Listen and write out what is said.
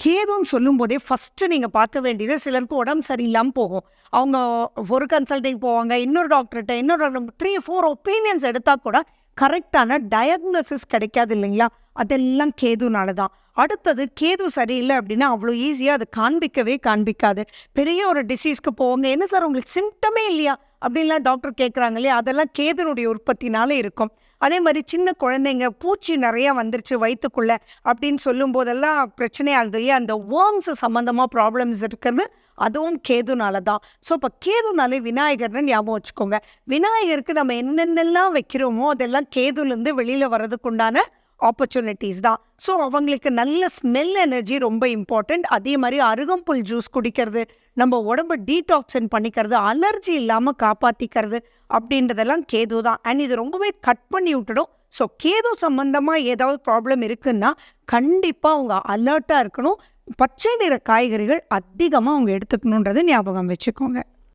கேதுன்னு சொல்லும்போதே ஃபஸ்ட்டு நீங்கள் பார்க்க வேண்டியது, சிலருக்கு உடம்பு சரியில்லாமல் போகும். அவங்க ஒரு கன்சல்டிங் போவாங்க, இன்னொரு டாக்டர்கிட்ட, இன்னொரு 3, 4 ஒப்பீனியன்ஸ் எடுத்தால் கூட கரெக்டான டயக்னோசிஸ் கிடைக்காது இல்லைங்களா? அதெல்லாம் கேதுனால தான். அடுத்தது கேது சரியில்லை அப்படின்னா அவ்வளோ ஈஸியாக அது காண்பிக்கவே காண்பிக்காது. பெரிய ஒரு டிசீஸ்க்கு போவாங்க, என்ன சார் உங்களுக்கு சிம்டமே இல்லையா அப்படின்லாம் டாக்டர் கேட்குறாங்க இல்லையா? அதெல்லாம் கேதுனுடைய உற்பத்தினால இருக்கும். அதே மாதிரி சின்ன குழந்தைங்க பூச்சி நிறையா வந்துருச்சு வயிற்றுக்குள்ளே அப்படின்னு சொல்லும் போதெல்லாம் பிரச்சனை ஆகுது இல்லையா? அந்த வேர்ம்ஸ் சம்மந்தமாக ப்ராப்ளம்ஸ் இருக்கிறது அதுவும் கேதுனால தான். ஸோ இப்போ கேதுனாலே விநாயகர்னு ஞாபகம் வச்சுக்கோங்க. விநாயகருக்கு நம்ம என்னென்னலாம் வைக்கிறோமோ அதெல்லாம் கேதுலேருந்து வெளியில் வர்றதுக்குண்டான ஆப்பர்ச்சுனிட்டிஸ் தான். ஸோ அவங்களுக்கு நல்ல ஸ்மெல் எனர்ஜி ரொம்ப இம்பார்ட்டண்ட். அதே மாதிரி அருகம்புல் ஜூஸ் குடிக்கிறது, நம்ம உடம்பு டீடாக்சின் பண்ணிக்கிறது, அலர்ஜி இல்லாமல் காப்பாற்றிக்கிறது அப்படின்றதெல்லாம் கேது தான். அண்ட் இது ரொம்பவே கட் பண்ணி விட்டுடும். ஸோ கேது சம்மந்தமாக ஏதாவது ப்ராப்ளம் இருக்குன்னா கண்டிப்பாக அவங்க அலர்ட்டாக இருக்கணும். பச்சை நிற காய்கறிகள் அதிகமாக அவங்க எடுத்துக்கணுன்றது ஞாபகம் வச்சுக்கோங்க.